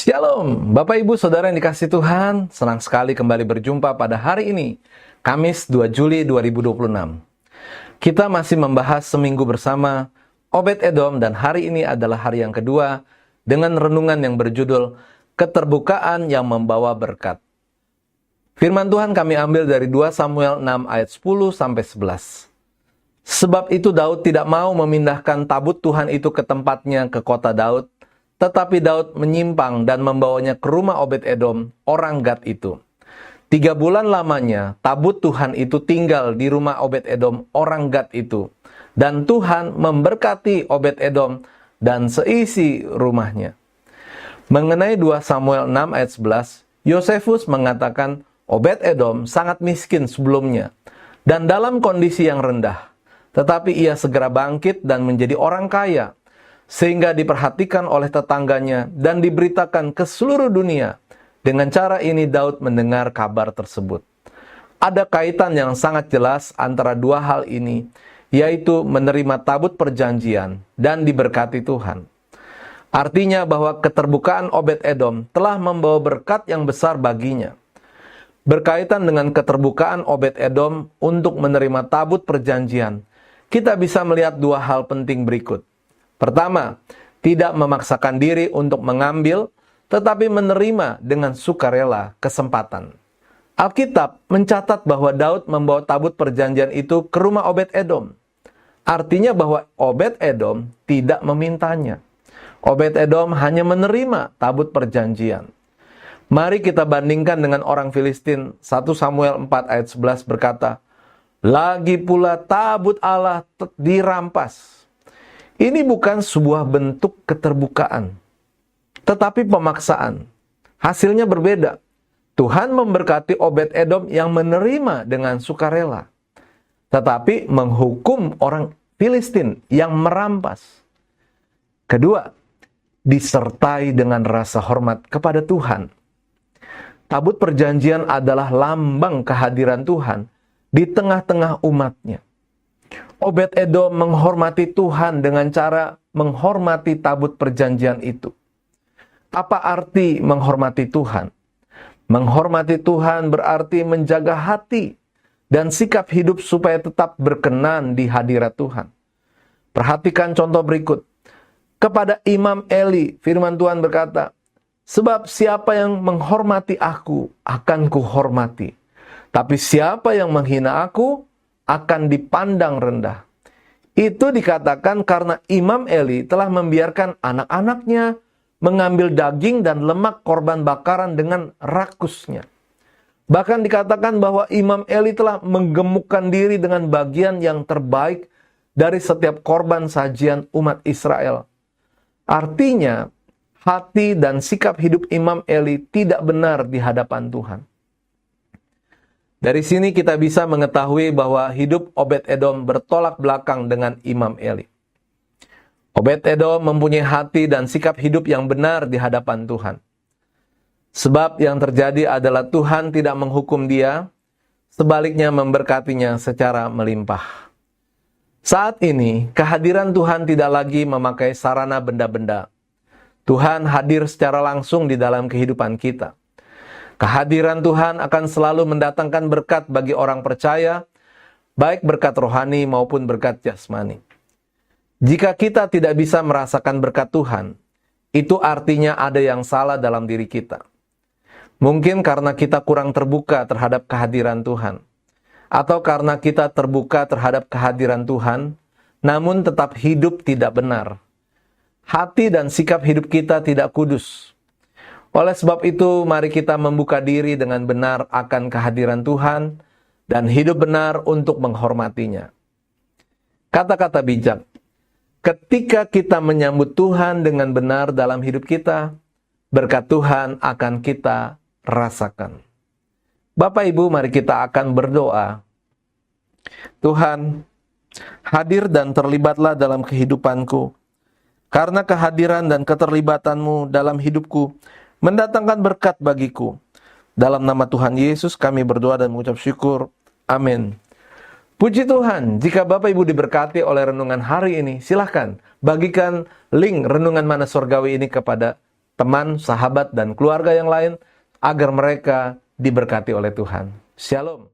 Shalom, Bapak Ibu Saudara yang dikasihi Tuhan, senang sekali kembali berjumpa pada hari ini, Kamis 2 Juli 2026. Kita masih membahas seminggu bersama Obed-Edom dan hari ini adalah hari yang kedua dengan renungan yang berjudul Keterbukaan yang Membawa Berkat. Firman Tuhan kami ambil dari 2 Samuel 6 ayat 10-11. Sebab itu Daud tidak mau memindahkan tabut Tuhan itu ke tempatnya ke kota Daud, tetapi Daud menyimpang dan membawanya ke rumah Obed-Edom, orang Gad itu. 3 bulan lamanya, tabut Tuhan itu tinggal di rumah Obed-Edom, orang Gad itu. Dan Tuhan memberkati Obed-Edom dan seisi rumahnya. Mengenai 2 Samuel 6 ayat 11, Yosefus mengatakan Obed-Edom sangat miskin sebelumnya dan dalam kondisi yang rendah. Tetapi ia segera bangkit dan menjadi orang kaya, sehingga diperhatikan oleh tetangganya dan diberitakan ke seluruh dunia. Dengan cara ini Daud mendengar kabar tersebut. Ada kaitan yang sangat jelas antara dua hal ini, yaitu menerima tabut perjanjian dan diberkati Tuhan. Artinya bahwa keterbukaan Obed-Edom telah membawa berkat yang besar baginya. Berkaitan dengan keterbukaan Obed-Edom untuk menerima tabut perjanjian, kita bisa melihat dua hal penting berikut. Pertama, tidak memaksakan diri untuk mengambil, tetapi menerima dengan sukarela kesempatan. Alkitab mencatat bahwa Daud membawa tabut perjanjian itu ke rumah Obed-Edom. Artinya bahwa Obed-Edom tidak memintanya. Obed-Edom hanya menerima tabut perjanjian. Mari kita bandingkan dengan orang Filistin. 1 Samuel 4 ayat 11 berkata, "Lagi pula tabut Allah dirampas." Ini bukan sebuah bentuk keterbukaan, tetapi pemaksaan. Hasilnya berbeda. Tuhan memberkati Obed-Edom yang menerima dengan sukarela, tetapi menghukum orang Filistin yang merampas. Kedua, disertai dengan rasa hormat kepada Tuhan. Tabut perjanjian adalah lambang kehadiran Tuhan di tengah-tengah umatnya. Obed-Edom menghormati Tuhan dengan cara menghormati tabut perjanjian itu. Apa arti menghormati Tuhan? Menghormati Tuhan berarti menjaga hati dan sikap hidup supaya tetap berkenan di hadirat Tuhan. Perhatikan contoh berikut. Kepada Imam Eli, firman Tuhan berkata, "Sebab siapa yang menghormati aku, akan kuhormati. Tapi siapa yang menghina aku, akan dipandang rendah." Itu dikatakan karena Imam Eli telah membiarkan anak-anaknya mengambil daging dan lemak korban bakaran dengan rakusnya. Bahkan dikatakan bahwa Imam Eli telah menggemukkan diri dengan bagian yang terbaik dari setiap korban sajian umat Israel. Artinya, hati dan sikap hidup Imam Eli tidak benar di hadapan Tuhan. Dari sini kita bisa mengetahui bahwa hidup Obed-Edom bertolak belakang dengan Imam Eli. Obed-Edom mempunyai hati dan sikap hidup yang benar di hadapan Tuhan. Sebab yang terjadi adalah Tuhan tidak menghukum dia, sebaliknya memberkatinya secara melimpah. Saat ini, kehadiran Tuhan tidak lagi memakai sarana benda-benda. Tuhan hadir secara langsung di dalam kehidupan kita. Kehadiran Tuhan akan selalu mendatangkan berkat bagi orang percaya, baik berkat rohani maupun berkat jasmani. Jika kita tidak bisa merasakan berkat Tuhan, itu artinya ada yang salah dalam diri kita. Mungkin karena kita kurang terbuka terhadap kehadiran Tuhan, atau karena kita terbuka terhadap kehadiran Tuhan, namun tetap hidup tidak benar. Hati dan sikap hidup kita tidak kudus. Oleh sebab itu, mari kita membuka diri dengan benar akan kehadiran Tuhan dan hidup benar untuk menghormatinya. Kata-kata bijak, ketika kita menyambut Tuhan dengan benar dalam hidup kita, berkat Tuhan akan kita rasakan. Bapak Ibu, mari kita akan berdoa. Tuhan, hadir dan terlibatlah dalam kehidupanku. Karena kehadiran dan keterlibatanmu dalam hidupku mendatangkan berkat bagiku. Dalam nama Tuhan Yesus kami berdoa dan mengucap syukur. Amin. Puji Tuhan, jika Bapak Ibu diberkati oleh renungan hari ini, silahkan bagikan link renungan Mana Surgawi ini kepada teman, sahabat, dan keluarga yang lain agar mereka diberkati oleh Tuhan. Shalom.